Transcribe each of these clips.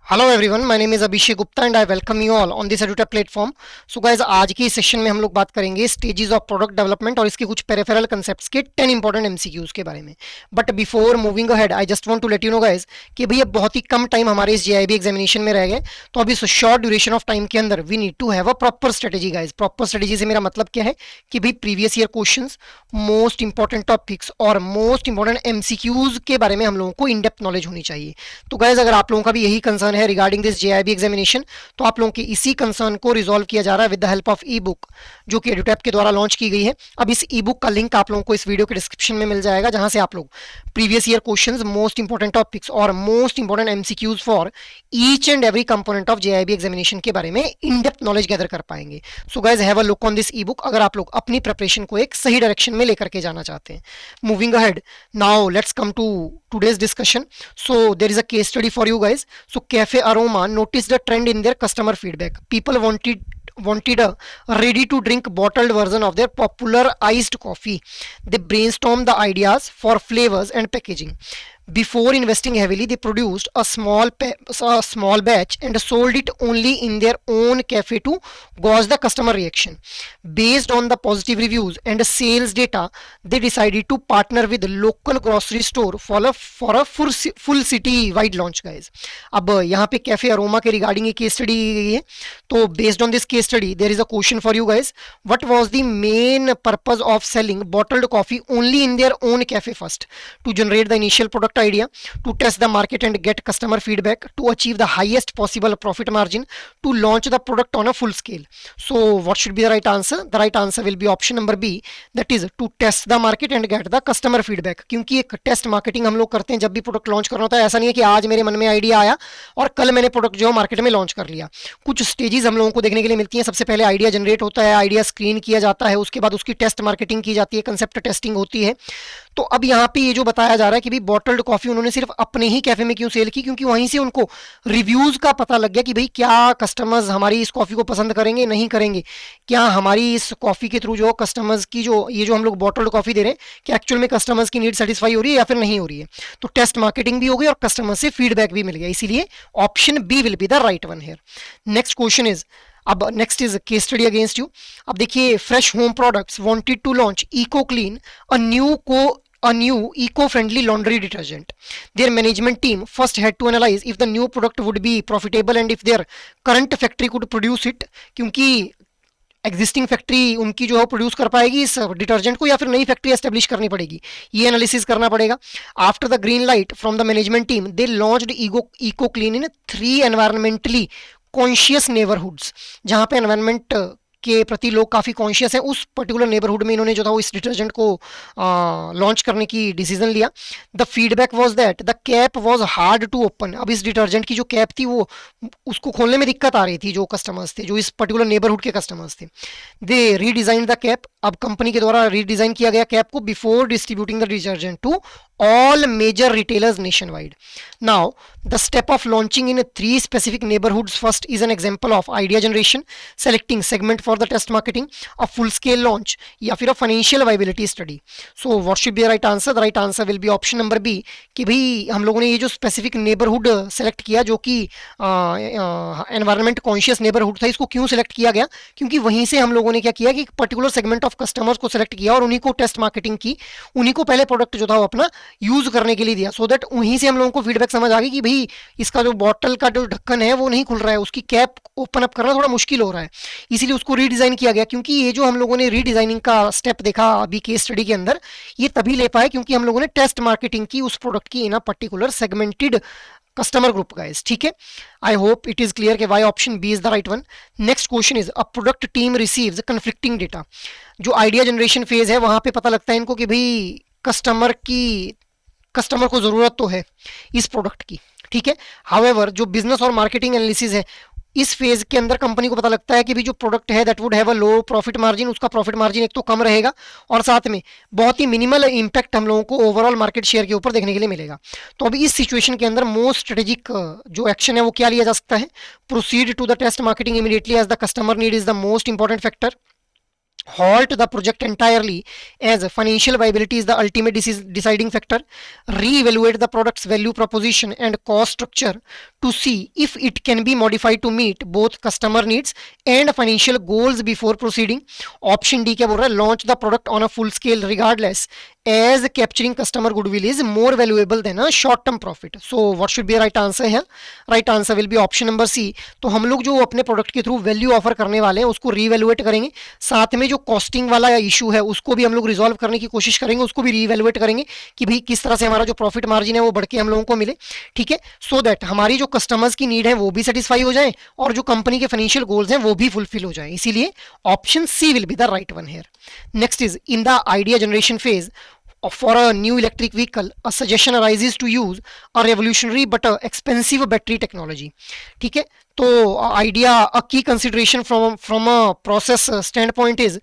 Hello everyone, my name is Abhishek Gupta and I welcome you all on this edutech platform. So guys, आज की session में हम लोग बात करेंगे स्टेजेस ऑफ प्रोडक्ट डेवलपमेंट और इसके कुछ पेरिफेरल कांसेप्ट्स के 10 इंपॉर्टेंट एमसीक्यूज के बारे में। But before moving ahead I just want to let you know guys कि भैया बहुत ही कम टाइम हमारे इस जेआईबी एग्जामिनेशन में रह गए। तो अभी इस शॉर्ट ड्यूरेशन ऑफ टाइम के अंदर we need to have a proper strategy guys. Proper strategy से मेरा मतलब क्या है कि भाई previous year questions, most important topics और मोस्ट इंपॉर्टेंट एमसीक्यूज के बारे में हम लोगों को इन डेप्थ नॉलेज होनी चाहिए। तो गाइस, अगर आप लोगों का भी यही कंसर्न है रिगार्डिंग दिस जेआईबी एग्जामिनेशन, तो आप लोगों के इसी कंसर्न को रिजॉल्व किया जा रहा है with the help of E book जो कि एडुटैप के द्वारा लॉन्च की गई है। अब इस ई बुक का लिंक आप लोगों को इस वीडियो के डिस्क्रिप्शन में मिल जाएगा, जहां से आप लोग previous year questions, most important topics और most important MCQs for each and every component of JAIIB examination के बारे में इन डेप्थ नॉलेज गैदर कर पाएंगे। So guys, have a look on this e book अगर आप लोग अपनी प्रिपरेशन को एक सही डायरेक्शन में लेकर के जाना चाहते हैं। Moving ahead, now let's come to today's discussion. So there is a case study for you guys. So Cafe Aroma noticed a trend in their customer feedback. People wanted a ready to drink bottled version of their popular iced coffee. They brainstormed the ideas for flavors and packaging. Before investing heavily, they produced a small batch and sold it only in their own cafe to gauge the customer reaction. Based on the positive reviews and sales data, they decided to partner with a local grocery store for a full city wide launch guys. अब यहाँ पे cafe Aroma के regarding एक case study गई है। तो based on this case study there is a question for you guys, what was the main purpose of selling bottled coffee only in their own cafe? First, to generate the initial product idea, to test the market and get customer feedback, to achieve the highest possible profit margin, to launch the product on a full scale. So what should be the right answer? The right answer will be option number B, that is to test the market and get the customer feedback. क्योंकि एक test marketing हम लोग करते हैं जब भी product launch करना होता है। ऐसा नहीं है कि आज मेरे मन में आइडिया आया और कल मैंने प्रोडक्ट जो मार्केट में लॉन्च कर लिया। कुछ स्टेजेस हम लोगों को देखने के लिए मिलती हैं। सबसे पहले आइडिया जनरेट होता है, आइडिया स्क्रीन किया जाता है, उसके बाद उसकी टेस्ट मार्केटिंग की जाती है, कंसेप्ट टेस्टिंग होती है। तो अब यहाँ पे ये जो बताया जा रहा है कि भाई बॉटल्ड कॉफी उन्होंने सिर्फ अपने ही कैफे में क्यों सेल की, क्योंकि वहीं से उनको रिव्यूज का पता लग गया कि भाई क्या कस्टमर्स हमारी इस कॉफी को पसंद करेंगे, नहीं करेंगे, क्या हमारी इस कॉफी के थ्रू जो कस्टमर्स की जो ये जो हम लोग बॉटल्ड कॉफी दे रहे हैं क्या एक्चुअल में कस्टमर्स की नीड सेटिस्फाई हो रही है या फिर नहीं हो रही है। तो टेस्ट मार्केटिंग भी हो गई और कस्टमर से फीडबैक भी मिल गया, इसीलिए option B will be the right one here. Next question is, अब next is case study against you. अब देखिए, fresh home products wanted to launch eco clean, a new eco-friendly laundry detergent. Their management team first had to analyze if the new product would be profitable and if their current factory could produce it. क्योंकि existing factory उनकी जो है produce कर पाएगी इस detergent को या फिर नई फैक्ट्री एस्टेब्लिश करनी पड़ेगी, ये एनालिसिस करना पड़ेगा। After the green light from the management team, they launched Eco Clean in 3 environmentally conscious neighbourhoods. जहां पे एनवायरमेंट के प्रति लोग काफ़ी कॉन्शियस हैं, उस पर्टिकुलर नेबरहुड में इन्होंने जो था वो इस डिटर्जेंट को लॉन्च करने की डिसीजन लिया। The feedback was that the cap was hard to open. अब इस डिटर्जेंट की जो कैप थी वो उसको खोलने में दिक्कत आ रही थी, जो कस्टमर्स थे, जो इस पर्टिकुलर नेबरहुड के कस्टमर्स थे। दे रीडिजाइन द कैप, अब कंपनी के द्वारा रीडिजाइन किया गया कैप को before distributing the detergent to all major retailers nationwide. Now the step of launching in 3 specific neighborhoods first is an example of idea generation, selecting segment for the test marketing, a full scale launch या फिर a financial viability study. So what should be the right answer? The right answer will be option number B, कि भाई हम लोगों ने ये जो specific neighborhood select किया जो कि environment conscious neighborhood था, इसको क्यों select किया गया? क्योंकि वहीं से हम लोगों ने क्या किया कि पर्टिकुलर सेगमेंट ऑफ कस्टमर्स को सेलेक्ट किया और उन्हीं को टेस्ट मार्केटिंग की, उन्हीं को पहले प्रोडक्ट जो था वो अपना यूज करने के लिए दिया, सो दैट वहीं से हम लोगों को फीडबैक समझ आ गई कि भाई इसका जो बॉटल का जो ढक्कन है वो नहीं खुल रहा है, उसकी कैप ओपन अप करना थोड़ा मुश्किल हो रहा है, इसीलिए उसको रीडिजाइन किया गया। क्योंकि ये जो हम लोगों ने रीडिजाइनिंग का स्टेप देखा अभी केस स्टडी के अंदर, ये तभी ले पाए क्योंकि हम लोगों ने टेस्ट मार्केटिंग की उस प्रोडक्ट की in a particular segmented customer group guys. ठीक है, I hope it is clear कि why option B is the right one. Next question is, a product team receives conflicting data. जो idea generation phase है वहां पे पता लगता है इनको कि भाई कस्टमर को जरूरत तो है इस प्रोडक्ट की, ठीक है। हाउएवर जो बिजनेस और मार्केटिंग एनालिसिस है, इस फेज के अंदर कंपनी को पता लगता है कि भी जो प्रोडक्ट है that would have a low profit margin, उसका प्रॉफिट मार्जिन एक तो कम रहेगा और साथ में बहुत ही मिनिमल इम्पैक्ट हम लोगों को ओवरऑल मार्केट शेयर के ऊपर देखने के लिए मिलेगा। तो अभी इस सिचुएशन के अंदर मोस्ट स्ट्रेटेजिक जो एक्शन है वो क्या लिया जा सकता है? Proceed to the test marketing immediately as the customer need is the most important factor. halt the project entirely as financial viability is the ultimate deciding factor, reevaluate the product's value proposition and cost structure to see if it can be modified to meet both customer needs and financial goals before proceeding. Option D क्या बोल रहा है, launch the product on a full scale regardless as capturing customer goodwill is more valuable than a short term profit. So what should be right answer here? Right answer will be option number C. तो हम लोग जो अपने product के through value offer करने वाले हैं उसको रीवैल्यूएट करेंगे, साथ में जो कॉस्टिंग वाला इशू है उसको भी हम लोग रिजॉल्व करने की कोशिश करेंगे, उसको भी रीवैल्यूएट करेंगे कि भाई किस तरह से हमारा जो प्रॉफिट मार्जिन है वो बढ़ के हम लोगों को मिले, ठीक है, सो दैट हमारी जो कस्टमर्स की नीड है वो भी सेटिस्फाई हो जाए और जो कंपनी के फाइनेंशियल गोल्स हैं वो भी फुलफिल हो जाए. इसीलिए option C will be the right one here. Next is in the idea generation phase for a new electric vehicle, a suggestion arises to use a revolutionary but expensive battery technology. ठीक है, तो idea a key consideration from a process standpoint is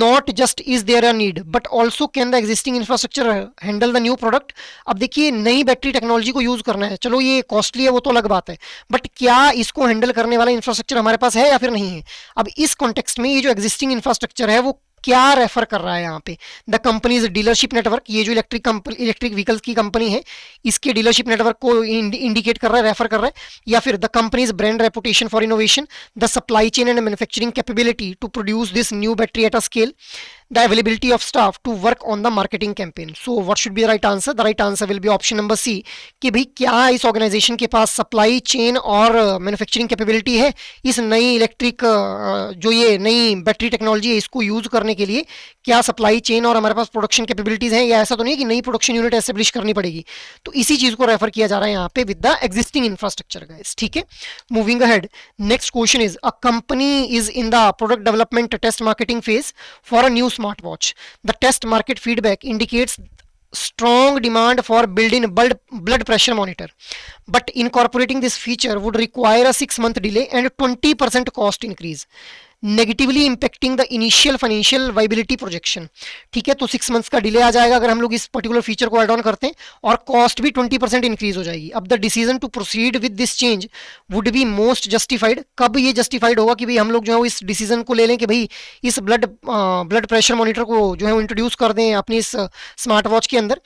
not just is there a need but also can the existing infrastructure handle the new product. अब देखिए नई battery technology को use करना है, चलो ये कॉस्टली है वो तो अलग बात है, बट क्या इसको हैंडल करने वाला इंफ्रास्ट्रक्चर हमारे पास है या फिर नहीं है. अब इस कॉन्टेक्स्ट में ये जो एग्जिस्टिंग इंफ्रास्ट्रक्चर है वो क्या रेफर कर रहा है यहाँ पे, द कंपनीज डीलरशिप नेटवर्क, ये जो इलेक्ट्रिक व्हीकल्स की कंपनी है इसके डीलरशिप नेटवर्क को इंडिकेट कर रहा है, रेफर कर रहा है, या फिर the company's brand reputation for innovation, the supply chain and manufacturing capability to produce this new battery at a scale, the availability of staff to work on the marketing campaign. So what should be the right answer? The right answer will be option number C कि भाई क्या इस organisation के पास supply chain और manufacturing capability है इस नई electric जो ये नई बैटरी टेक्नोलॉजी है इसको यूज करने के लिए, क्या सप्लाई चेन और हमारे पास प्रोडक्शन कैपेबिलिटीज हैं, या ऐसा तो नहीं है कि नई प्रोडक्शन यूनिट एस्टेब्लिश करनी पड़ेगी. तो इसी चीज को रेफर किया जा रहा है यहाँ पे with the existing infrastructure guys. ठीक है, moving ahead, next question is a company is in the product development test marketing phase for a new smartwatch. The test market feedback indicates strong demand for built-in blood pressure monitor, but incorporating this feature would require a 6-month delay and 20% cost increase, negatively impacting the initial financial viability projection. ठीक है, तो 6 months का delay आ जाएगा अगर हम लोग इस particular feature को एड ऑन करते हैं और कॉस्ट भी 20% इंक्रीज हो जाएगी. अब the decision to proceed with this change would be most justified. कब ये जस्टिफाइड होगा कि भाई हम लोग जो है इस डिसीजन को ले लें कि भाई इस ब्लड प्रेशर मॉनिटर को जो है वो इंट्रोड्यूस कर दें अपनी इस स्मार्ट वॉच के अंदर,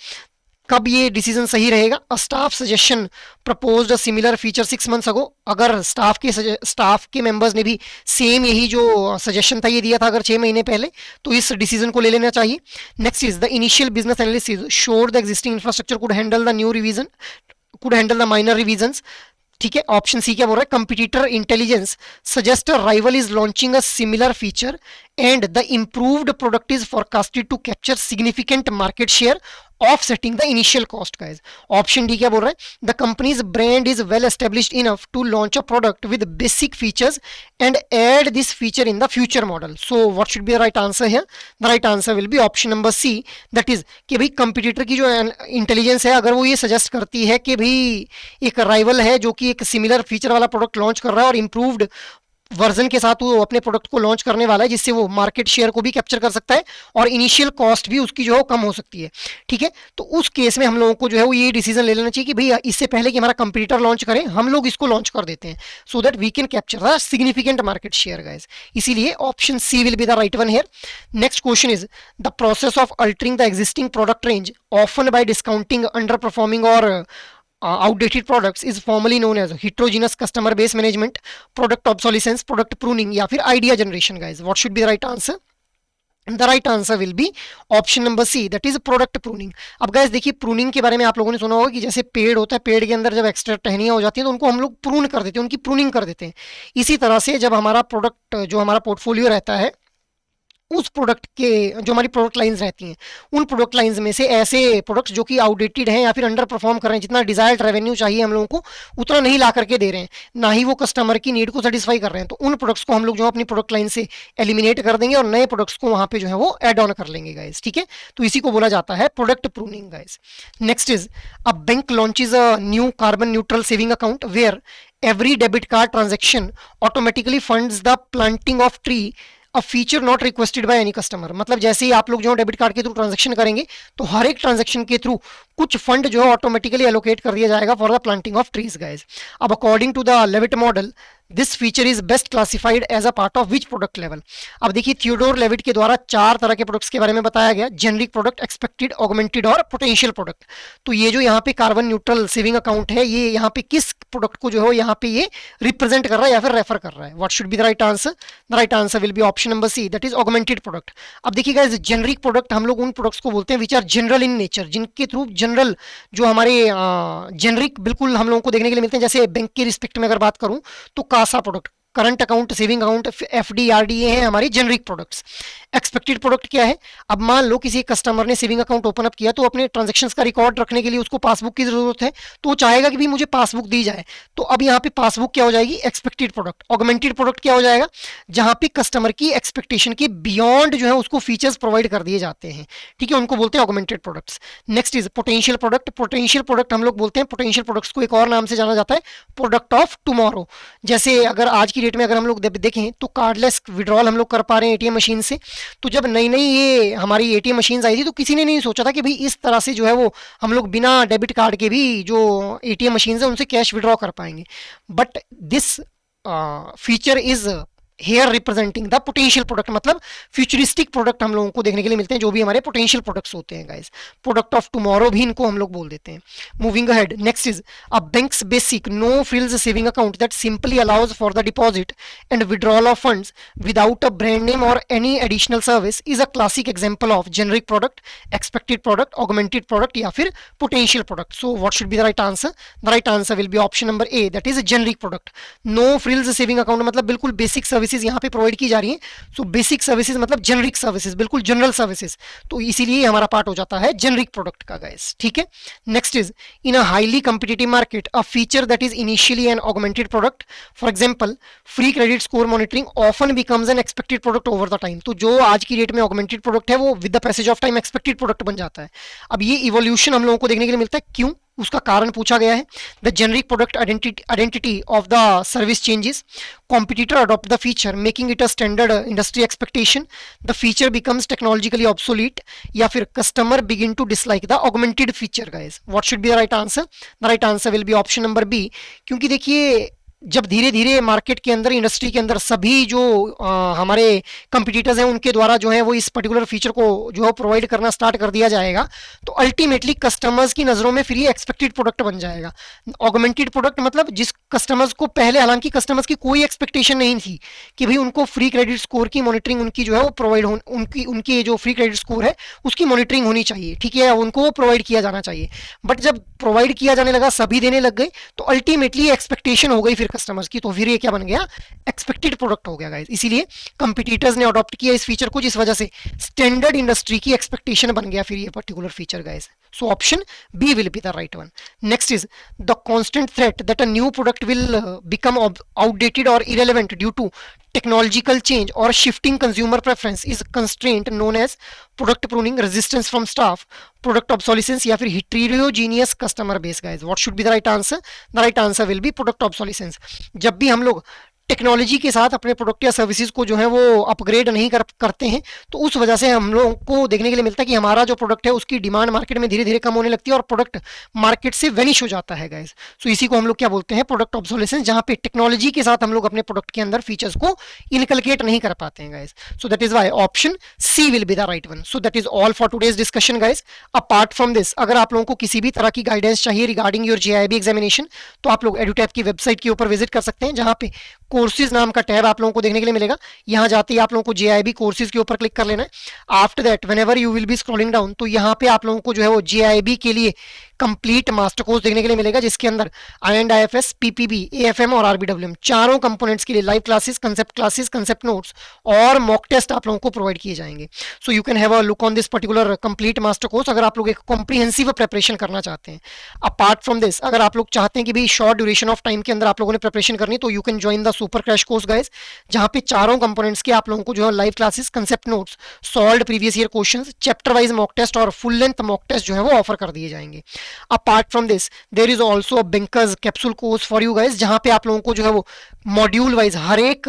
कब ये डिसीजन सही रहेगा. A staff suggestion proposed a similar feature 6 months ago. अगर स्टाफ के मेंबर्स ने भी सेम यही जो सजेशन था ये दिया था अगर 6 महीने पहले, तो इस डिसीजन को ले लेना चाहिए. Next is the initial business analysis showed the existing infrastructure could handle the new revision, could handle the minor revisions. ठीक है, ऑप्शन सी क्या बोल रहा है, competitor intelligence suggest rival is launching a similar feature and the improved product is forecasted to capture significant market share offsetting the initial cost guys. Option D क्या बोल रहा है, the company's brand is well established enough to launch a product with basic features and add this feature in the future model. So what should be the right answer here? The right answer will be option number C, that is कि भाई competitor की जो intelligence है अगर वो ये suggest करती है कि भाई एक राइवल है जो कि एक सिमिलर फीचर वाला प्रोडक्ट लॉन्च कर रहा है और इम्प्रूव्ड वर्जन के साथ वो अपने प्रोडक्ट को लॉन्च करने वाला है जिससे वो मार्केट शेयर को भी कैप्चर कर सकता है और इनिशियल कॉस्ट भी उसकी जो है कम हो सकती है. ठीक है, तो उस केस में हम लोगों को जो है वो ये डिसीजन ले लेना चाहिए कि भाई इससे पहले कि हमारा कंपटीटर लॉन्च करे हम लोग इसको लॉन्च कर देते हैं so that we can capture the significant market share guys. इसीलिए option C will be the right one here. Next question is the process of altering the existing product range often by discounting under performing और outdated products is formally known as heterogeneous customer base management, product obsolescence, product pruning या फिर idea generation guys. What should be the right answer? The right answer will be option number C, that is product pruning. अब guys देखिए pruning के बारे में आप लोगों ने सुना होगा कि जैसे पेड़ होता है, पेड़ के अंदर जब एक्स्ट्रा टहनियाँ हो जाती हैं तो उनको हम लोग प्रून कर देते हैं, उनकी प्रूनिंग कर देते हैं. इसी तरह से जब हमारा प्रोडक्ट जो हमारा पोर्टफोलियो रहता है उस प्रोडक्ट के जो हमारी प्रोडक्ट लाइंस रहती हैं उन प्रोडक्ट लाइंस में से ऐसे प्रोडक्ट्स जो कि आउटडेटेड हैं या फिर अंडर परफॉर्म कर रहे हैं, जितना डिजायर्ड रेवेन्यू चाहिए हम लोगों को उतना नहीं ला करके दे रहे हैं, ना ही वो कस्टमर की नीड को सेटिस्फाई कर रहे हैं, तो उन प्रोडक्ट्स को हम लोग जो है अपनी प्रोडक्ट लाइन से एलिमिनेट कर देंगे और नए प्रोडक्ट्स को वहाँ पे जो है वो एड ऑन कर लेंगे गाइस. ठीक है, तो इसी को बोला जाता है product pruning guys. Next is a bank launches a new carbon neutral saving account where every debit card transaction automatically funds the planting of tree, a feature not requested by any customer. मतलब जैसे ही आप लोग जो debit card के through transaction करेंगे तो हर एक transaction के थ्रू कुछ फंड जो है ऑटोमेटिकली एलोकेट कर दिया जाएगा for the planting of trees guys. अब according to the Levitt model this feature is best classified as a part of which product level. अब देखिए थियोडोर लेविट के द्वारा 4 तरह के प्रोडक्ट्स के बारे में बताया गया, जेनरिक प्रोडक्ट, एक्सपेक्टेड, ऑगमेंटेड और पोटेंशियल प्रोडक्ट। तो ये जो यहाँ पे कार्बन न्यूट्रल सेविंग अकाउंट है, ये यहाँ पे किस प्रोडक्ट को जो है यहाँ पे ये रिप्रेजेंट कर रहा है या फिर रेफर कर रहा है? What should be the right answer? The right answer will be option number C, that is augmented product. अब देखिए गाइस, जेनरिक प्रोडक्ट हम लोग उन प्रोडक्ट्स को बोलते हैं which are general in nature, जिनके थ्रू जनरल जो हमारे जेनरिक बिल्कुल हम लोगों को देखने के लिए मिलते हैं। जैसे बैंक के रिस्पेक्ट में अगर बात करूं तो CASA product, current account, saving account, FD, RDA हैं हमारी जेनरिक प्रोडक्ट्स। एक्सपेक्टेड प्रोडक्ट क्या है? अब मान लो किसी कस्टमर ने सेविंग अकाउंट ओपन अप किया तो अपने ट्रांजैक्शंस का रिकॉर्ड रखने के लिए उसको पासबुक की जरूरत है, तो वो चाहेगा कि भी मुझे पासबुक दी जाए। तो अब यहाँ पे पासबुक क्या हो जाएगी? Expected product. ऑगमेंटेड प्रोडक्ट क्या हो जाएगा? जहां पे कस्टमर की एक्सपेक्टेशन के बियॉन्ड जो है उसको फीचर्स प्रोवाइड कर दिए जाते हैं, ठीक है, उनको बोलते हैं augmented products. Next is potential product. Potential product हम लोग बोलते हैं, पोटेंशियल प्रोडक्ट्स को एक और नाम से जाना जाता है प्रोडक्ट ऑफ टुमारो। जैसे अगर आज की डेट में अगर हम लोग देखें तो कार्डलेस विड्रॉल हम लोग कर पा रहे हैं एटीएम मशीन से। तो जब नई नई ये हमारी एटीएम मशीन्स आई थी तो किसी ने नहीं सोचा था कि भाई इस तरह से जो है वो हम लोग बिना डेबिट कार्ड के भी जो एटीएम मशीन्स है उनसे कैश विड्रॉ कर पाएंगे। But this feature is here representing the potential product, मतलब फ्यूचरिस्टिक प्रोडक्ट हम लोगों को देखने के लिए मिलते हैं जो भी हमारे पोटेंशियल प्रोडक्ट्स होते हैं गाइस। प्रोडक्ट ऑफ टुमारो भी इनको हम लोग बोल देते हैं। Moving ahead, next is a bank's basic no frills saving account that simply allows for the deposit and withdrawal of funds without a brand name और any additional service is a classic example of generic product, expected product, augmented product या फिर potential product. So what should be the right answer? The right answer will be option number A, that is generic product. No frills saving account मतलब बिल्कुल basic services यहाँ पे provide की जा रही है। सो बेसिक सर्विसेज मतलब generic services, बिल्कुल जनरल सर्विसेज, तो इसीलिए हमारा पार्ट हो जाता है जेनरिक प्रोडक्ट का गाइस, ठीक है। Next is in a highly competitive market a feature that is initially an augmented product, for example free credit score monitoring often becomes an expected product over the time. तो जो आज की date में augmented product है वो with the passage of time expected product बन जाता है। अब ये इवोल्यूशन हम लोगों को देखने के लिए मिलता है, क्यों? उसका कारण पूछा गया है। The generic product identity of the service changes, competitor adopt the feature making it a standard industry expectation, the feature becomes technologically obsolete, या फिर customer begin to dislike the augmented feature guys। what should be the right answer? the right answer will be option number B, क्योंकि देखिए जब धीरे धीरे market के अंदर, industry के अंदर सभी जो हमारे कंपटीटर्स हैं उनके द्वारा जो है वो इस पर्टिकुलर फीचर को जो है प्रोवाइड करना स्टार्ट कर दिया जाएगा, तो अल्टीमेटली कस्टमर्स की नज़रों में फिर ये एक्सपेक्टेड प्रोडक्ट बन जाएगा। ऑगमेंटेड प्रोडक्ट मतलब जिस कस्टमर्स को पहले, हालांकि कस्टमर्स की कोई एक्सपेक्टेशन नहीं थी कि भाई उनको फ्री क्रेडिट स्कोर की मॉनिटरिंग उनकी जो है वो प्रोवाइड हो, उनकी जो फ्री क्रेडिट स्कोर है उसकी मॉनिटरिंग होनी चाहिए, ठीक है, उनको वो प्रोवाइड किया जाना चाहिए। बट जब प्रोवाइड किया जाने लगा, सभी देने लग गए, तो अल्टीमेटली एक्सपेक्टेशन हो गई फिर कस्टमर्स की, तो फिर ये क्या बन गया? एक्सपेक्टेड प्रोडक्ट हो गया गाइस। इसीलिए कंपटीटर्स ने अडॉप्ट किया इस फीचर को, जिस वजह से स्टैंडर्ड इंडस्ट्री की एक्सपेक्टेशन बन गया फिर ये particular feature guys. So option B will be the right one. Next is the constant threat that a new product will become outdated or irrelevant due to technological change or shifting consumer preference is constraint known as product pruning, resistance from staff, product obsolescence या फिर heterogeneous customer base guys। what should be the right answer? the right answer will be product obsolescence। जब भी हम लोग technology के साथ अपने product या सर्विसेज को जो है वो अपग्रेड नहीं करते हैं, तो उस वजह से हम लोगों को देखने के लिए मिलता है कि हमारा जो प्रोडक्ट है उसकी डिमांड मार्केट में धीरे धीरे कम होने लगती है और प्रोडक्ट मार्केट से वेनिश हो जाता है गाइस। सो इसी को हम लोग क्या बोलते हैं? प्रोडक्ट ऑब्सोलेसेंस, जहां पे टेक्नोलॉजी के साथ हम लोग अपने प्रोडक्ट के अंदर फीचर्स को इनकलकेट नहीं कर पाते हैं guys. So that is why option C will be the right one. So that is all for today's discussion guys. Apart from this, अगर आप लोगों को किसी भी तरह की गाइडेंस चाहिए रिगार्डिंग योर जेआईबी एग्जामिनेशन, तो आप लोग एडुटैप की वेबसाइट के ऊपर विजिट कर सकते हैं, जहां पे कोर्सेज नाम का टैब आप लोगों को देखने के लिए मिलेगा। यहां जाते ही आप लोगों को जेआईबी कोर्सेज के ऊपर क्लिक कर लेना है। After that whenever you will be scrolling down, तो यहां पे आप लोगों को जो है वो जेआईबी के लिए कंप्लीट मास्टर कोर्स देखने के लिए मिलेगा, जिसके अंदर IND-IFS, PPB, AFM और RBWM चारों कंपोनेंट्स के लिए लाइव क्लासेस, कंसेप्ट नोट्स और मॉक टेस्ट आप लोगों को प्रोवाइड किए जाएंगे। So you can have a look on this particular complete master course अगर आप लोग एक कॉम्प्रिहेंसिव प्रिपरेशन करना चाहते हैं। अपार्ट फ्रॉम दिस, अगर आप लोग चाहते हैं कि भाई शॉर्ट ड्यूरेशन ऑफ टाइम के अंदर आप लोगों ने प्रिपरेशन करनी, तो you can join the super crash course guys, जहां पे चारों कंपोनेंट्स के आप लोगों को जो है live classes, concept notes, solved previous year questions, chapter wise mock test और फुल लेंथ मॉक टेस्ट जो है वो ऑफर कर दिए जाएंगे। Apart from this there is also a bankers capsule course for you guys, जहां पे आप लोगों को जो है वो मॉड्यूल वाइज हर एक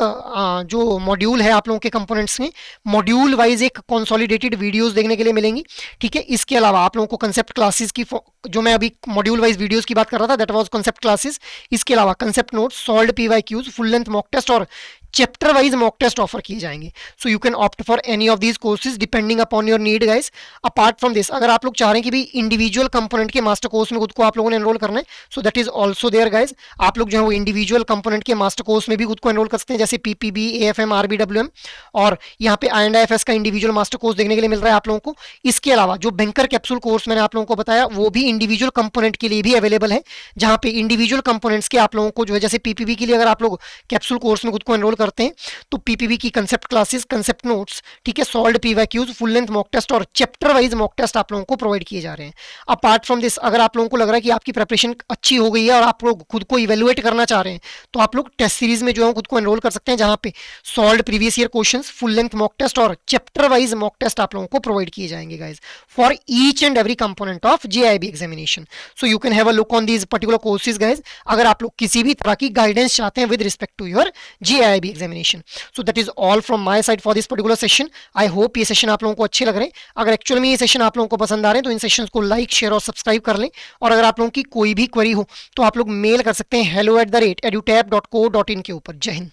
जो मॉड्यूल है आप लोगों के कंपोनेंट्स में मॉड्यूल वाइज एक कंसोलिडेटेड वीडियोस देखने के लिए मिलेंगी, ठीक है। इसके अलावा आप लोगों को कंसेप्ट क्लासेस की, जो मैं अभी मॉड्यूल वाइज वीडियोस की बात कर रहा था, दैट वाज कंसेप्ट क्लासेस। इसके अलावा concept notes, solved PYQs, full length length mock test और chapter wise mock test offer किए जाएंगे. So you can opt for any of these courses depending upon your need guys. Apart from this, अगर आप लोग चाह रहे हैं कि भी इंडिविजुअल कंपोनेंट के मास्टर कोर्स में खुद को आप लोगों ने एनरोल करना है, so that is also there guys. आप लोग जो है वो इंडिविजुअल कंपोनेंट के मास्टर कोर्स में भी खुद को एनरोल कर सकते हैं, जैसे पीपीबी, एएफएम, आरबीडब्ल्यूएम, और यहाँ पे INDIFS का इंडिविजुअल मास्टर कोर्स देखने के लिए मिल रहा है आप लोगों को. इसके अलावा जो बैंकर कैप्सूल कोर्स मैंने आप लोगों को बताया वो भी इंडिविजुअल कंपोनेंट के लिए भी अवेलेबल है, जहां पे इंडिविजुअल कंपोनेंट्स के आप लोगों को जो है, जैसे पीपीबी के लिए अगर आप लोग कैप्सूल कोर्स में खुद को एनरोल करते हैं तो पीपीबी की कंसेप्ट क्लासेस, कंसेप्ट नोट्स, ठीक है, solved PYQs, full length mock test और चैप्टर वाइज मॉक टेस्ट आप लोगों को प्रोवाइड किए जा रहे हैं. अपार्ट फ्रॉम दिस, अगर आप लोगों को लग रहा है कि आपकी प्रिपरेशन अच्छी हो गई है और आप लोग खुद को इवेलुएट करना चाह रहे हैं, तो आप लोग टेस्ट सीरीज में जो है खुद को एनरोल कर सकते हैं, जहां पे solved previous year questions, full length mock test और चैप्टर वाइज मॉक टेस्ट आप लोगों को प्रोवाइड किए जाएंगे guys for each and every component of JIB examination. So you can have a look on these particular courses guys, अगर आप लोग किसी भी तरह की गाइडेंस चाहते हैं with respect to your JIB examination. So that is all from my side for this particular session. I hope ये सेशन आप लोगों को अच्छे लग रहे हैं. अगर एक्चुअल में ये सेशन आप लोगों को पसंद आ रहे हैं तो इन सेशंस को लाइक, शेयर और सब्सक्राइब कर लें. और अगर आप लोगों की कोई भी क्वेरी हो तो आप लोग मेल कर सकते हैं hello@edutap.co.in के ऊपर. जय हिंद.